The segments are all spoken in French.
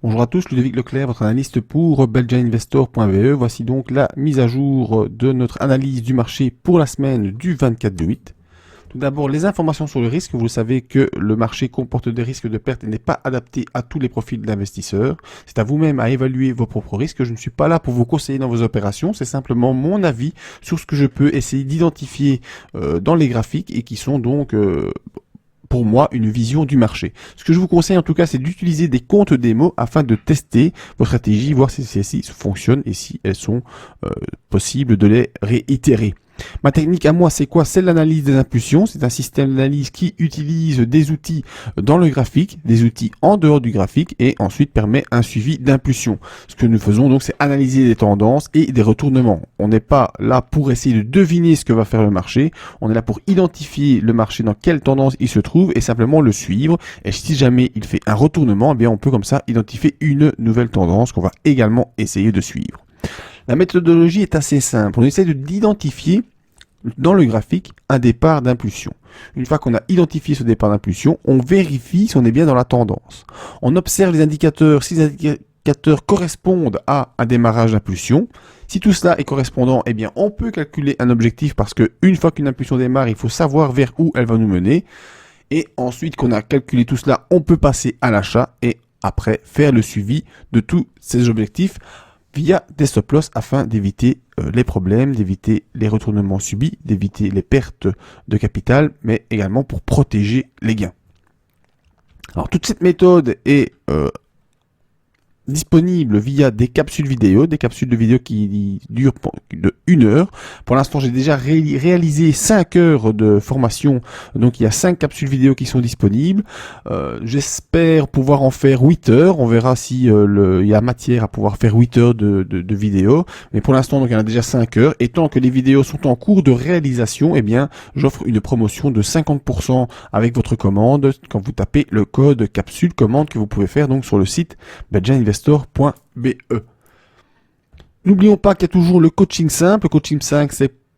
Bonjour à tous, Ludovic Leclerc, votre analyste pour belgianinvestor.be. Voici donc la mise à jour de notre analyse du marché pour la semaine du 24/8. Tout d'abord, les informations sur le risque. Vous savez que le marché comporte des risques de perte et n'est pas adapté à tous les profils d'investisseurs. C'est à vous-même à évaluer vos propres risques. Je ne suis pas là pour vous conseiller dans vos opérations. C'est simplement mon avis sur ce que je peux essayer d'identifier dans les graphiques et qui sont donc pour moi, une vision du marché. Ce que je vous conseille en tout cas, c'est d'utiliser des comptes démo afin de tester vos stratégies, voir si celles-ci fonctionnent et si elles sont possibles de les réitérer. Ma technique à moi, c'est quoi? C'est l'analyse des impulsions. C'est un système d'analyse qui utilise des outils dans le graphique, des outils en dehors du graphique et ensuite permet un suivi d'impulsion. Ce que nous faisons donc, c'est analyser des tendances et des retournements. On n'est pas là pour essayer de deviner ce que va faire le marché. On est là pour identifier le marché dans quelle tendance il se trouve et simplement le suivre. Et si jamais il fait un retournement, eh bien on peut comme ça identifier une nouvelle tendance qu'on va également essayer de suivre. La méthodologie est assez simple. On essaie d'identifier dans le graphique un départ d'impulsion. Une fois qu'on a identifié ce départ d'impulsion, on vérifie si on est bien dans la tendance. On observe les indicateurs, si les indicateurs correspondent à un démarrage d'impulsion. Si tout cela est correspondant, eh bien on peut calculer un objectif parce que une fois qu'une impulsion démarre, il faut savoir vers où elle va nous mener. Et ensuite qu'on a calculé tout cela, on peut passer à l'achat et après faire le suivi de tous ces objectifs via des stop loss afin d'éviter les problèmes, d'éviter les retournements subis, d'éviter les pertes de capital, mais également pour protéger les gains. Alors toute cette méthode est disponible via des capsules de vidéo qui durent de 1 heure. Pour l'instant, j'ai déjà réalisé 5 heures de formation, donc il y a 5 capsules vidéo qui sont disponibles. J'espère pouvoir en faire 8 heures. On verra si il y a matière à pouvoir faire 8 heures de vidéo. Mais pour l'instant, donc il y en a déjà 5 heures. Et tant que les vidéos sont en cours de réalisation, eh bien, j'offre une promotion de 50% avec votre commande quand vous tapez le code capsule commande que vous pouvez faire donc sur le site belgianinvestor.be. N'oublions pas qu'il y a toujours le coaching simple.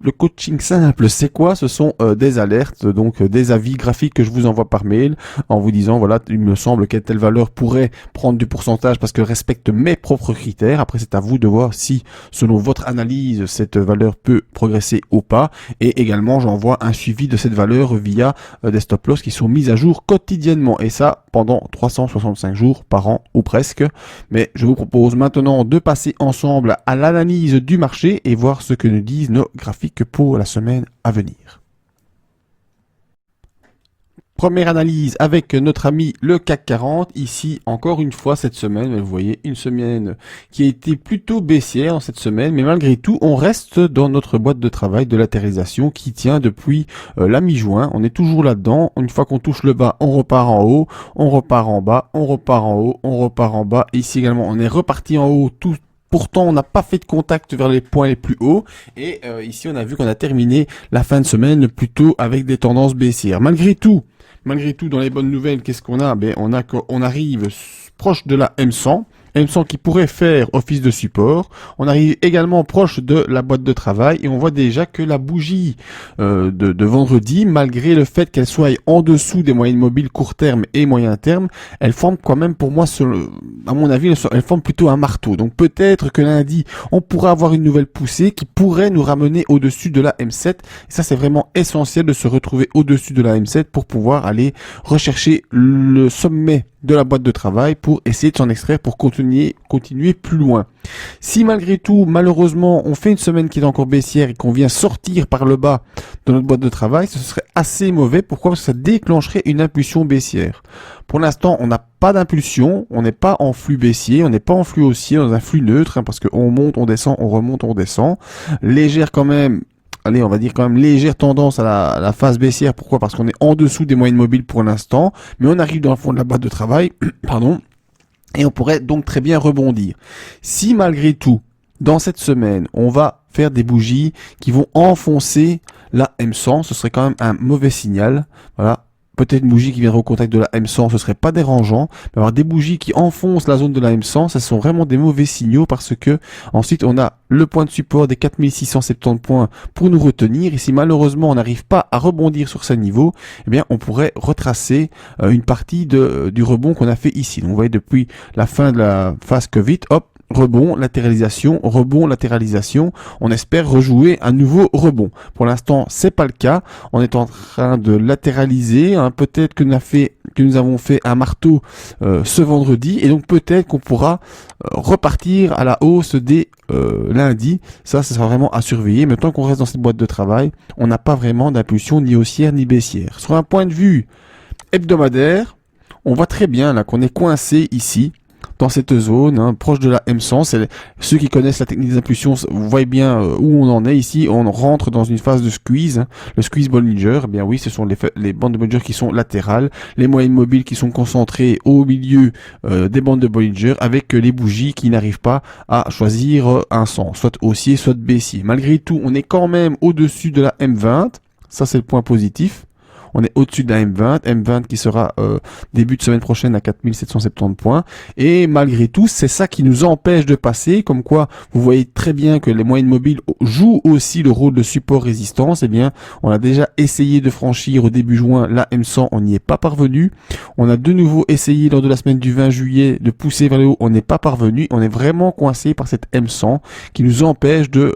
Le coaching simple, c'est quoi? Ce sont des alertes, donc des avis graphiques que je vous envoie par mail en vous disant, voilà, il me semble que telle valeur pourrait prendre du pourcentage parce qu'elle respecte mes propres critères. Après, c'est à vous de voir si, selon votre analyse, cette valeur peut progresser ou pas. Et également, j'envoie un suivi de cette valeur via des stop loss qui sont mis à jour quotidiennement. Et ça, pendant 365 jours par an ou presque. Mais je vous propose maintenant de passer ensemble à l'analyse du marché et voir ce que nous disent nos graphiques pour la semaine à venir. Première analyse avec notre ami le CAC 40. Ici, encore une fois, cette semaine, vous voyez, une semaine qui a été plutôt baissière cette semaine, mais malgré tout, on reste dans notre boîte de travail de latéralisation qui tient depuis la mi-juin. On est toujours là-dedans. Une fois qu'on touche le bas, on repart en haut, on repart en bas, on repart en haut, on repart en bas. Et ici également, on est reparti en haut tout. Pourtant, on n'a pas fait de contact vers les points les plus hauts. Et ici, on a vu qu'on a terminé la fin de semaine plutôt avec des tendances baissières. Malgré tout, dans les bonnes nouvelles, qu'est-ce qu'on a? Ben, on arrive proche de la M100. M100 qui pourrait faire office de support. On arrive également proche de la boîte de travail et on voit déjà que la bougie de vendredi, malgré le fait qu'elle soit en dessous des moyennes mobiles court terme et moyen terme, elle forme quand même pour moi, à mon avis, elle forme plutôt un marteau. Donc peut-être que lundi, on pourra avoir une nouvelle poussée qui pourrait nous ramener au-dessus de la M7. Et ça, c'est vraiment essentiel de se retrouver au-dessus de la M7 pour pouvoir aller rechercher le sommet de la boîte de travail pour essayer de s'en extraire pour continuer plus loin. Si malgré tout, malheureusement, on fait une semaine qui est encore baissière et qu'on vient sortir par le bas de notre boîte de travail, ce serait assez mauvais. Pourquoi? Parce que ça déclencherait une impulsion baissière. Pour l'instant, on n'a pas d'impulsion, on n'est pas en flux baissier, on n'est pas en flux haussier, dans un flux neutre, parce qu'on monte, on descend, on remonte, on descend. Légère quand même. Allez, on va dire quand même légère tendance à la phase baissière. Pourquoi? Parce qu'on est en dessous des moyennes mobiles pour l'instant, mais on arrive dans le fond de la boîte de travail, pardon, et on pourrait donc très bien rebondir. Si malgré tout, dans cette semaine, on va faire des bougies qui vont enfoncer la M100, ce serait quand même un mauvais signal. Voilà. peut-être une bougie qui viendrait au contact de la M100, ce serait pas dérangeant. Mais avoir des bougies qui enfoncent la zone de la M100, ce sont vraiment des mauvais signaux parce que ensuite on a le point de support des 4670 points pour nous retenir. Et si malheureusement on n'arrive pas à rebondir sur ces niveaux, eh bien on pourrait retracer une partie du rebond qu'on a fait ici. Donc vous voyez depuis la fin de la phase Covid, hop, rebond, latéralisation, on espère rejouer un nouveau rebond. Pour l'instant, c'est pas le cas. On est en train de latéraliser, hein. Peut-être que nous avons fait un marteau ce vendredi, et donc peut-être qu'on pourra repartir à la hausse dès lundi. Ça sera vraiment à surveiller. Mais tant qu'on reste dans cette boîte de travail, on n'a pas vraiment d'impulsion ni haussière ni baissière. Sur un point de vue hebdomadaire, on voit très bien là qu'on est coincé ici dans cette zone, hein, proche de la M100. Ceux qui connaissent la technique des impulsions, vous voyez bien où on en est ici. On rentre dans une phase de squeeze, hein, le squeeze Bollinger. Eh bien oui, ce sont les bandes de Bollinger qui sont latérales, les moyennes mobiles qui sont concentrées au milieu des bandes de Bollinger, avec les bougies qui n'arrivent pas à choisir un sens, soit haussier, soit baissier. Malgré tout, on est quand même au-dessus de la M20. Ça, c'est le point positif. On est au-dessus de la M20 qui sera début de semaine prochaine à 4770 points. Et malgré tout, c'est ça qui nous empêche de passer. Comme quoi, vous voyez très bien que les moyennes mobiles jouent aussi le rôle de support résistance. Eh bien, on a déjà essayé de franchir au début juin la M100, on n'y est pas parvenu. On a de nouveau essayé lors de la semaine du 20 juillet de pousser vers le haut, on n'est pas parvenu. On est vraiment coincé par cette M100 qui nous empêche de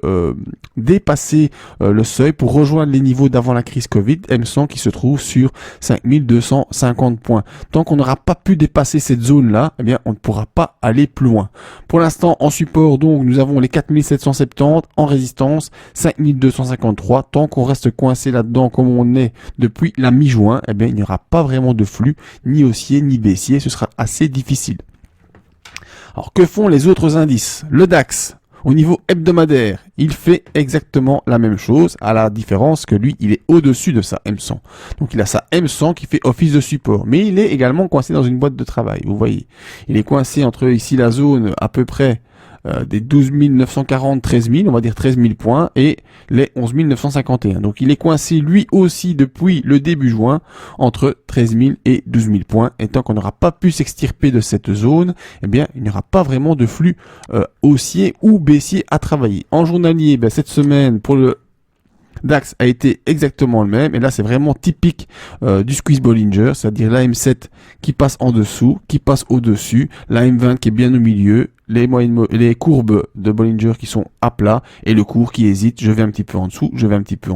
dépasser le seuil pour rejoindre les niveaux d'avant la crise Covid. M100 qui se trouve sur 5250 points. Tant qu'on n'aura pas pu dépasser cette zone-là, eh bien, on ne pourra pas aller plus loin. Pour l'instant, en support, donc, nous avons les 4770, en résistance, 5253. Tant qu'on reste coincé là-dedans, comme on est depuis la mi-juin, eh bien, il n'y aura pas vraiment de flux, ni haussier, ni baissier. Ce sera assez difficile. Alors, que font les autres indices? Le DAX, au niveau hebdomadaire, il fait exactement la même chose, à la différence que lui, il est au-dessus de sa M100. Donc il a sa M100 qui fait office de support, mais il est également coincé dans une boîte de travail, vous voyez. Il est coincé entre ici la zone à peu près des 12 940, 13 000, on va dire 13 000 points, et les 11 951. Donc il est coincé lui aussi depuis le début juin entre 13 000 et 12 000 points. Et tant qu'on n'aura pas pu s'extirper de cette zone, eh bien il n'y aura pas vraiment de flux haussier ou baissier à travailler. En journalier, cette semaine pour le DAX a été exactement le même, et là c'est vraiment typique du squeeze Bollinger, c'est-à-dire la M7 qui passe en dessous, qui passe au-dessus, la M20 qui est bien au milieu, les courbes de Bollinger qui sont à plat, et le cours qui hésite, je vais un petit peu en dessous, je vais un petit peu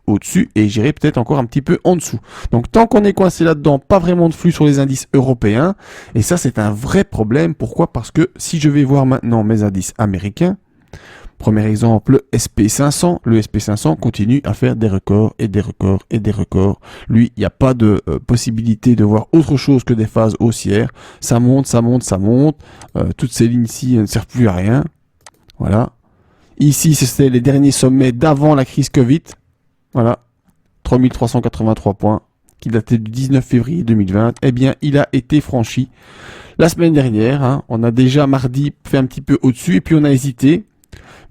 au-dessus, et j'irai peut-être encore un petit peu en dessous. Donc tant qu'on est coincé là-dedans, pas vraiment de flux sur les indices européens, et ça c'est un vrai problème. Pourquoi? Parce que si je vais voir maintenant mes indices américains, premier exemple, le SP500. Le SP500 continue à faire des records et des records et des records. Lui, il n'y a pas de possibilité de voir autre chose que des phases haussières. Ça monte, ça monte, ça monte. Toutes ces lignes-ci ne servent plus à rien. Voilà. Ici, c'était les derniers sommets d'avant la crise Covid. Voilà. 3383 points qui datait du 19 février 2020. Eh bien, il a été franchi la semaine dernière. Hein. On a déjà mardi fait un petit peu au-dessus et puis on a hésité.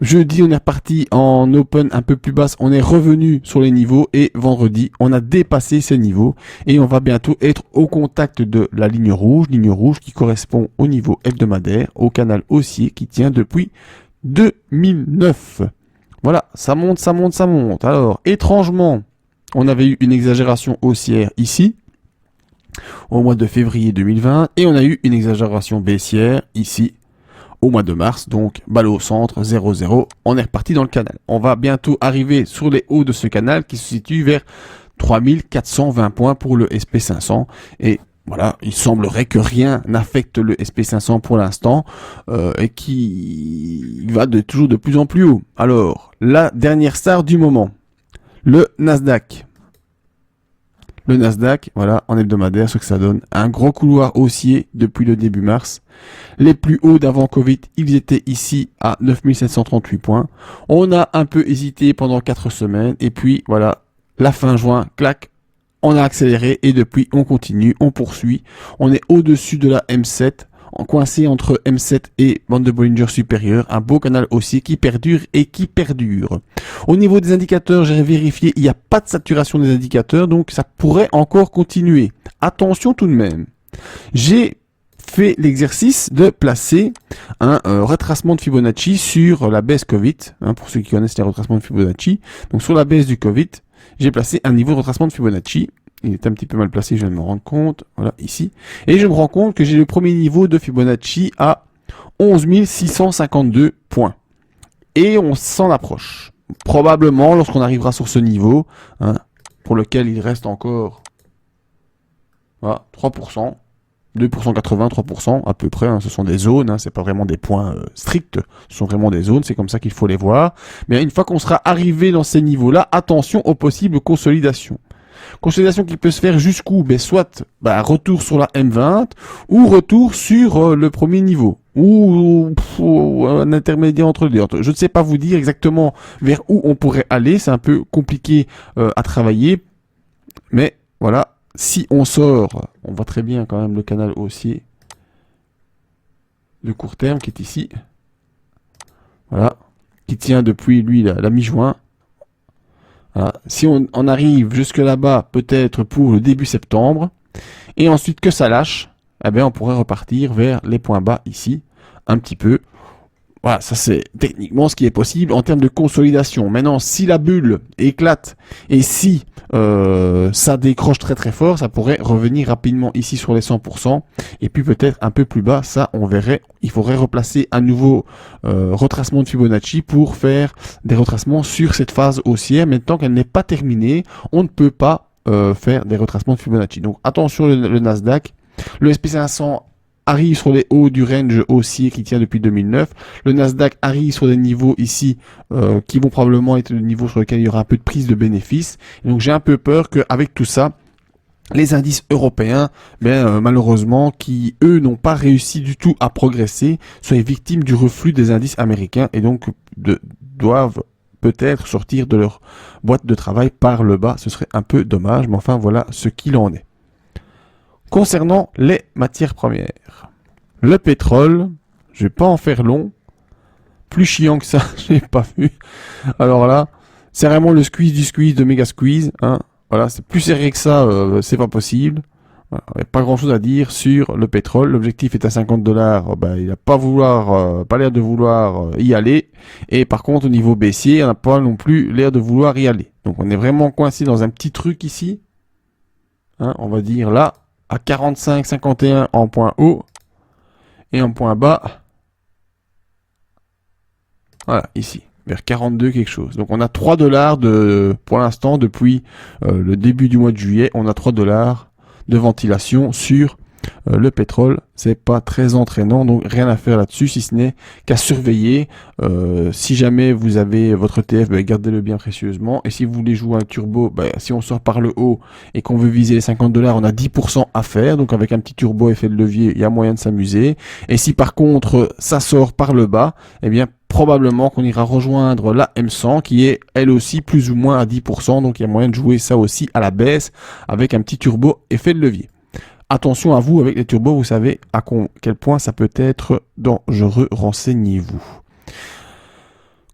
Jeudi, on est reparti en open un peu plus basse, on est revenu sur les niveaux, et vendredi, on a dépassé ces niveaux et on va bientôt être au contact de la ligne rouge qui correspond au niveau hebdomadaire, au canal haussier qui tient depuis 2009. Voilà, ça monte, ça monte, ça monte. Alors, étrangement, on avait eu une exagération haussière ici, au mois de février 2020, et on a eu une exagération baissière ici, au mois de mars, donc balle au centre, 0,0, on est reparti dans le canal. On va bientôt arriver sur les hauts de ce canal qui se situe vers 3420 points pour le SP500, et voilà, il semblerait que rien n'affecte le SP500 pour l'instant, et qui va toujours de plus en plus haut. Alors, la dernière star du moment, le Nasdaq. Le Nasdaq, voilà, en hebdomadaire, ce que ça donne. Un gros couloir haussier depuis le début mars. Les plus hauts d'avant Covid, ils étaient ici à 9738 points. On a un peu hésité pendant 4 semaines. Et puis, voilà, la fin juin, clac, on a accéléré. Et depuis, on continue, on poursuit. On est au-dessus de la M7. coincé entre M7 et bande de Bollinger supérieure, un beau canal haussier qui perdure et qui perdure. Au niveau des indicateurs, j'ai vérifié, il n'y a pas de saturation des indicateurs, donc ça pourrait encore continuer. Attention tout de même. J'ai fait l'exercice de placer un retracement de Fibonacci sur la baisse Covid, pour ceux qui connaissent les retracements de Fibonacci. Donc sur la baisse du Covid, j'ai placé un niveau de retracement de Fibonacci. Il est un petit peu mal placé, je viens de me rendre compte. Voilà, ici. Et je me rends compte que j'ai le premier niveau de Fibonacci à 11 652 points. Et on s'en approche. Probablement, lorsqu'on arrivera sur ce niveau, pour lequel il reste encore 3%, 2% 80, 3% à peu près, ce sont des zones, c'est pas vraiment des points stricts, ce sont vraiment des zones, c'est comme ça qu'il faut les voir. Mais une fois qu'on sera arrivé dans ces niveaux-là, attention aux possibles consolidations. Consolidation qui peut se faire jusqu'où? Soit retour sur la M20 ou retour sur le premier niveau ou un intermédiaire entre les deux. Je ne sais pas vous dire exactement vers où on pourrait aller, c'est un peu compliqué à travailler, mais voilà, si on sort, on voit très bien quand même le canal haussier de court terme qui est ici, voilà, qui tient depuis lui la mi-juin. Voilà. Si on arrive jusque là-bas, peut-être pour le début septembre, et ensuite que ça lâche, on pourrait repartir vers les points bas ici, un petit peu. Voilà, ça c'est techniquement ce qui est possible en termes de consolidation. Maintenant, si la bulle éclate et si ça décroche très très fort, ça pourrait revenir rapidement ici sur les 100% et puis peut-être un peu plus bas, ça on verrait. Il faudrait replacer un nouveau retracement de Fibonacci pour faire des retracements sur cette phase haussière, mais tant qu'elle n'est pas terminée, on ne peut pas faire des retracements de Fibonacci. Donc attention le Nasdaq, le SP500 arrive sur les hauts du range haussier qui tient depuis 2009. Le Nasdaq arrive sur des niveaux ici qui vont probablement être des niveaux sur lesquels il y aura un peu de prise de bénéfices. Et donc j'ai un peu peur qu'avec tout ça, les indices européens, malheureusement, qui eux n'ont pas réussi du tout à progresser, soient victimes du reflux des indices américains et donc doivent peut-être sortir de leur boîte de travail par le bas. Ce serait un peu dommage, mais enfin voilà ce qu'il en est. Concernant les matières premières, le pétrole, je vais pas en faire long, plus chiant que ça, je n'ai pas vu. Alors là, c'est vraiment le squeeze du squeeze de méga squeeze, Voilà, c'est plus serré que ça, c'est pas possible. Voilà, il n'y a pas grand chose à dire sur le pétrole. L'objectif est à $50, il n'a pas l'air de vouloir y aller. Et par contre, au niveau baissier, on n'a pas non plus l'air de vouloir y aller. Donc on est vraiment coincé dans un petit truc ici. On va dire là, à 45,51 en point haut et en point bas, voilà, ici, vers 42 quelque chose. Donc on a $3 pour l'instant, depuis le début du mois de juillet, on a $3 de ventilation sur le pétrole. C'est pas très entraînant, donc rien à faire là-dessus, si ce n'est qu'à surveiller. Si jamais vous avez votre ETF, gardez-le bien précieusement. Et si vous voulez jouer un turbo, si on sort par le haut et qu'on veut viser les $50, on a 10% à faire. Donc avec un petit turbo effet de levier, il y a moyen de s'amuser. Et si par contre ça sort par le bas, probablement qu'on ira rejoindre la M100 qui est elle aussi plus ou moins à 10%. Donc il y a moyen de jouer ça aussi à la baisse avec un petit turbo effet de levier. Attention à vous avec les turbos, vous savez à quel point ça peut être dangereux, renseignez-vous.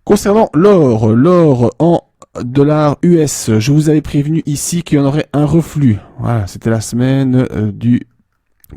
Concernant l'or en dollars US, je vous avais prévenu ici qu'il y en aurait un reflux. Voilà, c'était la semaine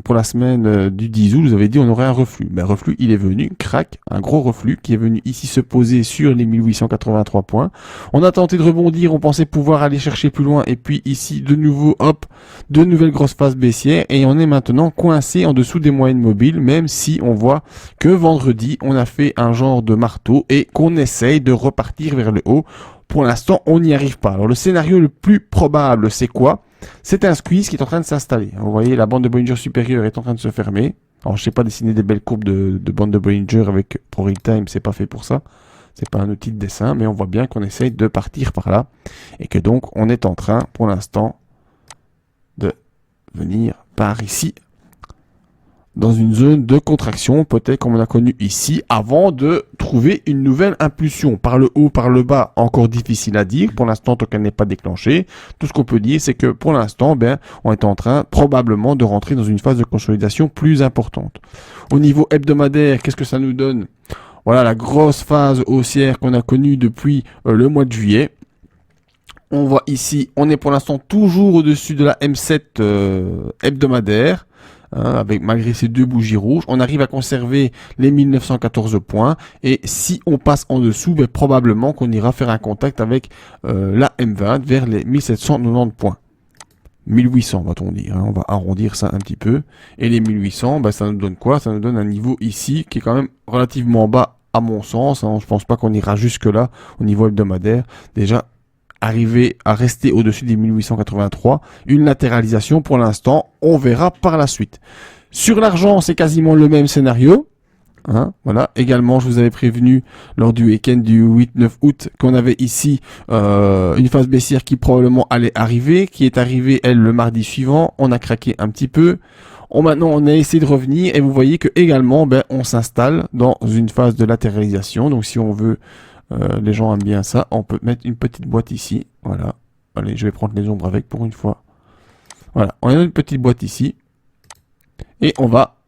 pour la semaine du 10 août, je vous avais dit on aurait un reflux. Reflux, il est venu, crac, un gros reflux qui est venu ici se poser sur les 1883 points. On a tenté de rebondir, on pensait pouvoir aller chercher plus loin et puis ici de nouveau, hop, de nouvelles grosses phases baissières et on est maintenant coincé en dessous des moyennes mobiles, même si on voit que vendredi on a fait un genre de marteau et qu'on essaye de repartir vers le haut. Pour l'instant, on n'y arrive pas. Alors le scénario le plus probable, c'est quoi? C'est un squeeze qui est en train de s'installer. Vous voyez, la bande de Bollinger supérieure est en train de se fermer. Alors, je sais pas dessiner des belles courbes de bande de Bollinger avec ProRealTime, c'est pas fait pour ça. C'est pas un outil de dessin, mais on voit bien qu'on essaye de partir par là. Et que donc, on est en train, pour l'instant, de venir par ici, dans une zone de contraction, peut-être comme on a connu ici, avant de trouver une nouvelle impulsion. Par le haut, par le bas, encore difficile à dire. Pour l'instant, tant qu'elle n'est pas déclenchée, tout ce qu'on peut dire, c'est que pour l'instant, on est en train probablement de rentrer dans une phase de consolidation plus importante. Au niveau hebdomadaire, qu'est-ce que ça nous donne? Voilà la grosse phase haussière qu'on a connue depuis le mois de juillet. On voit ici, on est pour l'instant toujours au-dessus de la M7 hebdomadaire. Avec malgré ces deux bougies rouges, on arrive à conserver les 1914 points et si on passe en dessous, probablement qu'on ira faire un contact avec la M20 vers les 1790 points. 1800 va-t-on dire, on va arrondir ça un petit peu. Et les 1800, ça nous donne quoi? Ça nous donne un niveau ici qui est quand même relativement bas à mon sens. Je pense pas qu'on ira jusque là au niveau hebdomadaire. Déjà, arriver à rester au-dessus des 1883, une latéralisation pour l'instant, on verra par la suite. Sur l'argent, c'est quasiment le même scénario. Voilà. Également, je vous avais prévenu lors du week-end du 8-9 août qu'on avait ici une phase baissière qui probablement allait arriver, qui est arrivée, elle, le mardi suivant. On a craqué un petit peu. Maintenant, on a essayé de revenir et vous voyez que également, on s'installe dans une phase de latéralisation. Donc, si on veut... les gens aiment bien ça. On peut mettre une petite boîte ici. Voilà. Allez, je vais prendre les ombres avec pour une fois. Voilà. On a une petite boîte ici. Et on doit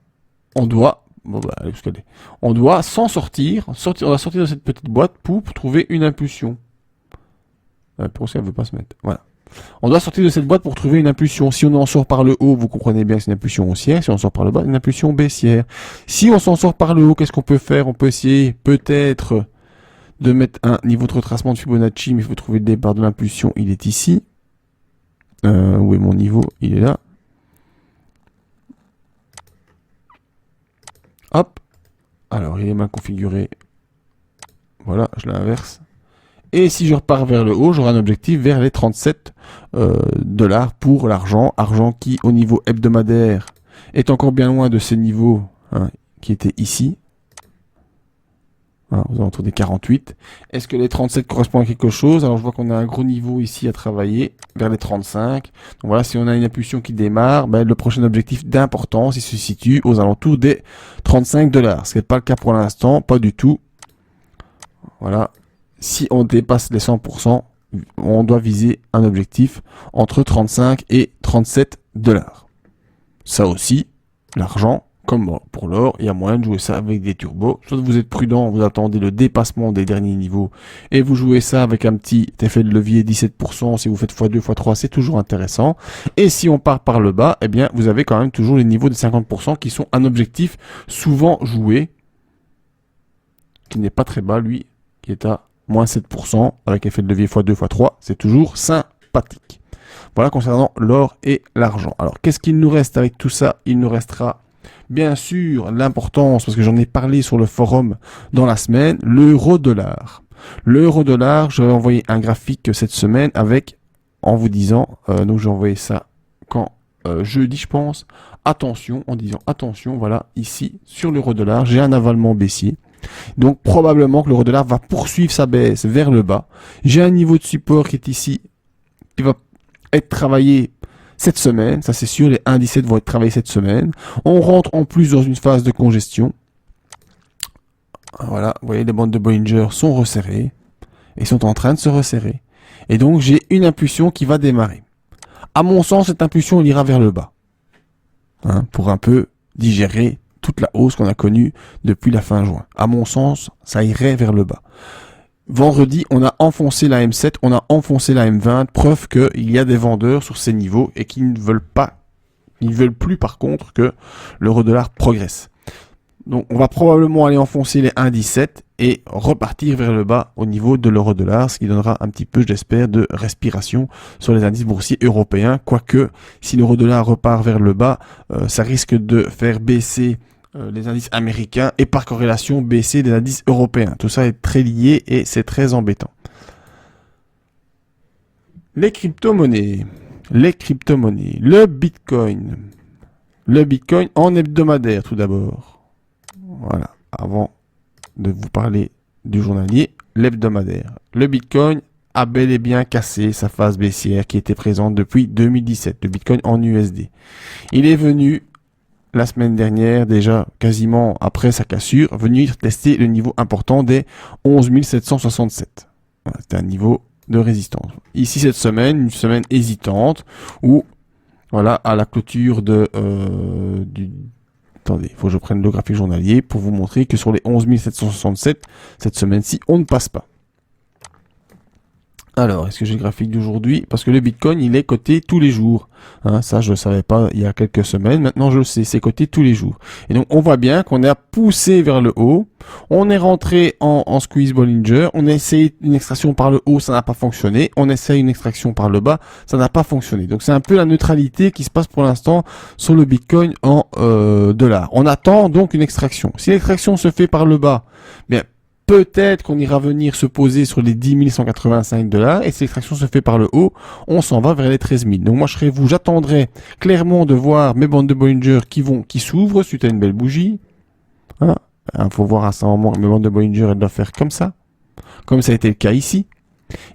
s'en sortir. On va sortir de cette petite boîte pour trouver une impulsion. Pour ça, elle veut pas se mettre. Voilà. On doit sortir de cette boîte pour trouver une impulsion. Si on en sort par le haut, vous comprenez bien que c'est une impulsion haussière. Si on sort par le bas, une impulsion baissière. Si on s'en sort par le haut, qu'est-ce qu'on peut faire? On peut essayer peut-être de mettre un niveau de retracement de Fibonacci, mais il faut trouver le départ de l'impulsion, il est ici. Où est mon niveau? Il est là. Hop. Alors, il est mal configuré. Voilà, je l'inverse. Et si je repars vers le haut, j'aurai un objectif vers les 37 dollars pour l'argent. Argent qui, au niveau hebdomadaire, est encore bien loin de ces niveaux qui étaient ici. Aux alentours des 48. Est-ce que les 37 correspondent à quelque chose? Alors je vois qu'on a un gros niveau ici à travailler, vers les 35. Donc voilà, si on a une impulsion qui démarre, le prochain objectif d'importance, il se situe aux alentours des 35 dollars. Ce qui n'est pas le cas pour l'instant, pas du tout. Voilà. Si on dépasse les 100%, on doit viser un objectif entre 35 et 37 dollars. Ça aussi, l'argent, comme pour l'or, il y a moyen de jouer ça avec des turbos. Soit vous êtes prudent, vous attendez le dépassement des derniers niveaux et vous jouez ça avec un petit effet de levier 17%. Si vous faites x2, x3, c'est toujours intéressant. Et si on part par le bas, vous avez quand même toujours les niveaux des 50% qui sont un objectif souvent joué, qui n'est pas très bas, lui, qui est à moins 7% avec effet de levier x2, x3. C'est toujours sympathique. Voilà concernant l'or et l'argent. Alors, qu'est-ce qu'il nous reste avec tout ça? Il nous restera bien sûr l'importance, parce que j'en ai parlé sur le forum dans la semaine, l'euro-dollar. L'euro-dollar, je vais envoyer un graphique cette semaine avec, en vous disant, donc j'ai envoyé ça quand jeudi je pense, attention, en disant attention, voilà, ici, sur l'euro-dollar, j'ai un avalement baissier. Donc probablement que l'euro-dollar va poursuivre sa baisse vers le bas. J'ai un niveau de support qui est ici, qui va être travaillé cette semaine, ça c'est sûr, les 1,17 vont être travaillés cette semaine. On rentre en plus dans une phase de congestion. Voilà, vous voyez, les bandes de Bollinger sont resserrées et sont en train de se resserrer. Et donc j'ai une impulsion qui va démarrer. À mon sens, cette impulsion elle ira vers le bas, pour un peu digérer toute la hausse qu'on a connue depuis la fin juin. À mon sens, ça irait vers le bas. Vendredi, on a enfoncé la M7, on a enfoncé la M20, preuve qu'il y a des vendeurs sur ces niveaux et qui ne veulent pas, ils ne veulent plus par contre que l'euro-dollar progresse. Donc on va probablement aller enfoncer les 1,17 et repartir vers le bas au niveau de l'euro-dollar, ce qui donnera un petit peu, j'espère, de respiration sur les indices boursiers européens. Quoique, si l'euro-dollar repart vers le bas, ça risque de faire baisser les indices américains et par corrélation baisser des indices européens. Tout ça est très lié et c'est très embêtant. Les crypto-monnaies. Le Bitcoin. Le Bitcoin en hebdomadaire tout d'abord. Voilà, avant de vous parler du journalier, l'hebdomadaire. Le Bitcoin a bel et bien cassé sa phase baissière qui était présente depuis 2017. Le Bitcoin en USD. Il est venu la semaine dernière, déjà quasiment après sa cassure, venir tester le niveau important des 11 767. Voilà, c'était un niveau de résistance. Ici, cette semaine, une semaine hésitante, où, voilà, à la clôture Attendez, il faut que je prenne le graphique journalier pour vous montrer que sur les 11 767, cette semaine-ci, on ne passe pas. Alors, est-ce que j'ai le graphique d'aujourd'hui? Parce que le Bitcoin, il est coté tous les jours. Hein, ça, je ne le savais pas il y a quelques semaines. Maintenant, je le sais, c'est coté tous les jours. Et donc, on voit bien qu'on a poussé vers le haut. On est rentré en squeeze Bollinger. On a essayé une extraction par le haut, ça n'a pas fonctionné. On essaye une extraction par le bas, ça n'a pas fonctionné. Donc, c'est un peu la neutralité qui se passe pour l'instant sur le Bitcoin en dollars. On attend donc une extraction. Si l'extraction se fait par le bas, bien, peut-être qu'on ira venir se poser sur les 10 185 $, et si l'extraction se fait par le haut, on s'en va vers les 13 000. Donc moi, je serai vous, j'attendrai clairement de voir mes bandes de Bollinger qui s'ouvrent suite à une belle bougie. Voilà. Faut voir à ce moment, mes bandes de Bollinger, elles doivent faire comme ça a été le cas ici.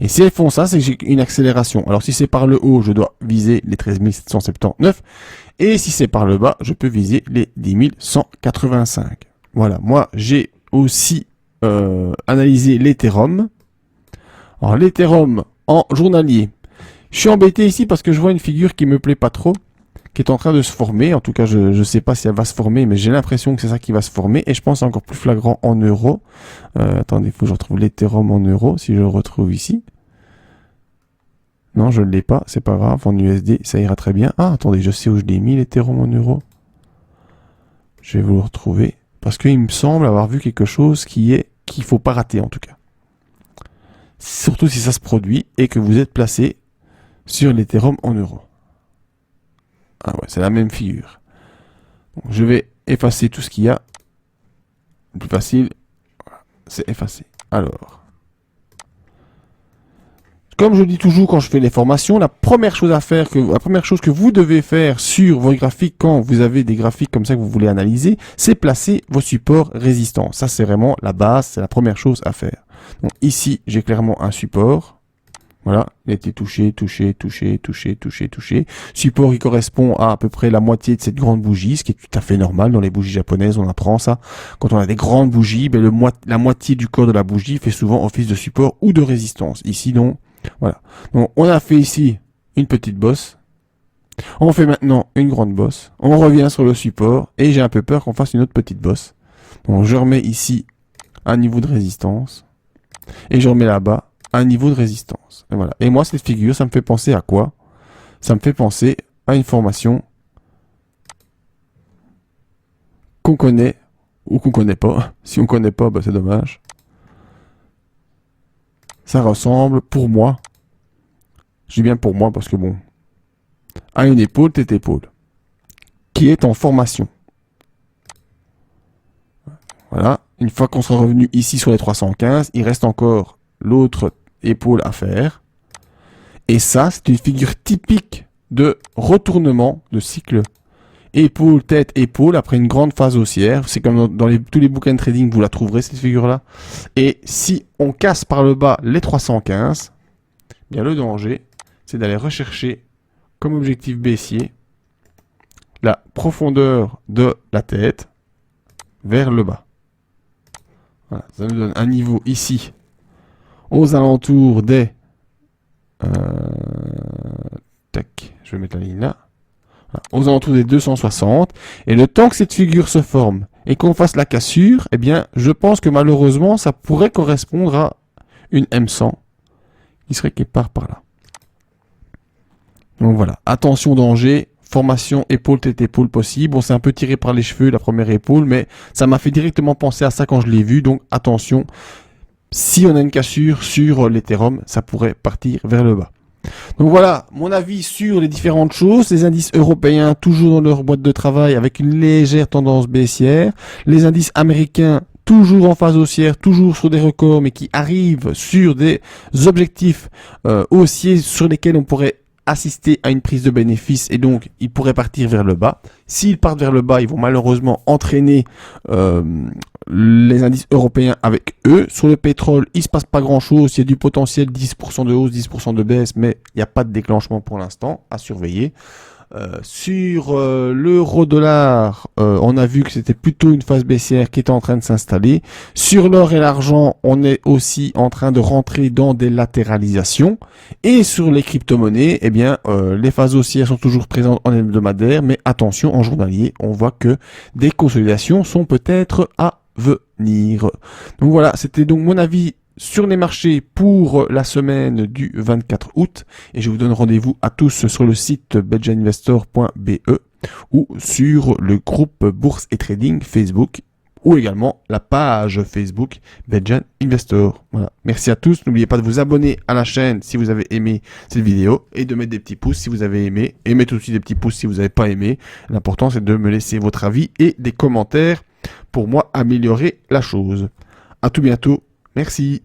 Et si elles font ça, c'est que j'ai une accélération. Alors si c'est par le haut, je dois viser les 13 779. Et si c'est par le bas, je peux viser les 10 185. Voilà. Moi, j'ai aussi analyser l'Ethereum. Alors l'Ethereum en journalier. Je suis embêté ici parce que je vois une figure qui me plaît pas trop, qui est en train de se former. En tout cas, je sais pas si elle va se former, mais j'ai l'impression que c'est ça qui va se former. Et je pense que c'est encore plus flagrant en euros. Attendez, il faut que je retrouve l'Ethereum en euros, si je le retrouve ici. Non, je ne l'ai pas, c'est pas grave. En USD, ça ira très bien. Ah, attendez, je sais où je l'ai mis, l'Ethereum en euros. Je vais vous le retrouver. Parce qu'il me semble avoir vu quelque chose qu'il faut pas rater en tout cas. Surtout si ça se produit et que vous êtes placé sur l'Ethereum en euros. Ah ouais, c'est la même figure. Donc, je vais effacer tout ce qu'il y a. Le plus facile, voilà, c'est effacer. Alors, comme je dis toujours quand je fais les formations, la première chose que vous devez faire sur vos graphiques quand vous avez des graphiques comme ça que vous voulez analyser, c'est placer vos supports résistants. Ça, c'est vraiment la base, c'est la première chose à faire. Donc ici, j'ai clairement un support. Voilà, il a été touché. Support qui correspond à peu près la moitié de cette grande bougie, ce qui est tout à fait normal dans les bougies japonaises, on apprend ça. Quand on a des grandes bougies, ben la moitié du corps de la bougie fait souvent office de support ou de résistance. Ici, non. Voilà. Donc, on a fait ici une petite bosse. On fait maintenant une grande bosse. On revient sur le support et j'ai un peu peur qu'on fasse une autre petite bosse. Donc, je remets ici un niveau de résistance et je remets là-bas un niveau de résistance. Et voilà. Et moi, cette figure, ça me fait penser à quoi? Ça me fait penser à une formation qu'on connaît ou qu'on connaît pas. Si on connaît pas, bah, c'est dommage. Ça ressemble, pour moi, je dis bien pour moi parce que bon, à une épaule, tête épaule, qui est en formation. Voilà. Une fois qu'on sera revenu ici sur les 315, il reste encore l'autre épaule à faire. Et ça, c'est une figure typique de retournement de cycle épaule, tête, épaule, après une grande phase haussière. C'est comme dans tous les bouquins de trading, vous la trouverez, cette figure-là. Et si on casse par le bas les 315, bien le danger, c'est d'aller rechercher comme objectif baissier la profondeur de la tête vers le bas. Voilà, ça nous donne un niveau ici, aux alentours des... tac, je vais mettre la ligne là. Aux alentours des 260, et le temps que cette figure se forme et qu'on fasse la cassure, eh bien, je pense que malheureusement, ça pourrait correspondre à une M100 qui serait quelque part par là. Donc voilà, attention danger, formation épaule tête épaule possible. On s'est un peu tiré par les cheveux la première épaule, mais ça m'a fait directement penser à ça quand je l'ai vu, donc attention, si on a une cassure sur l'Ethereum, ça pourrait partir vers le bas. Donc voilà, mon avis sur les différentes choses. Les indices européens, toujours dans leur boîte de travail, avec une légère tendance baissière. Les indices américains, toujours en phase haussière, toujours sur des records, mais qui arrivent sur des objectifs haussiers sur lesquels on pourrait assister à une prise de bénéfice, et donc ils pourraient partir vers le bas. S'ils partent vers le bas, ils vont malheureusement entraîner les indices européens avec eux. Sur le pétrole, il se passe pas grand chose, il y a du potentiel 10% de hausse, 10% de baisse, mais il n'y a pas de déclenchement pour l'instant à surveiller. Sur l'euro-dollar, on a vu que c'était plutôt une phase baissière qui était en train de s'installer. Sur l'or et l'argent, on est aussi en train de rentrer dans des latéralisations. Et sur les crypto-monnaies, eh bien, les phases haussières sont toujours présentes en hebdomadaire, mais attention, en journalier, on voit que des consolidations sont peut-être à venir. Donc voilà, c'était donc mon avis sur les marchés pour la semaine du 24 août et je vous donne rendez-vous à tous sur le site belgianinvestor.be ou sur le groupe Bourse et Trading Facebook ou également la page Facebook Belgian Investor. Voilà. Merci à tous. N'oubliez pas de vous abonner à la chaîne si vous avez aimé cette vidéo et de mettre des petits pouces si vous avez aimé et mettez aussi des petits pouces si vous n'avez pas aimé. L'important c'est de me laisser votre avis et des commentaires pour moi améliorer la chose. À tout bientôt. Merci.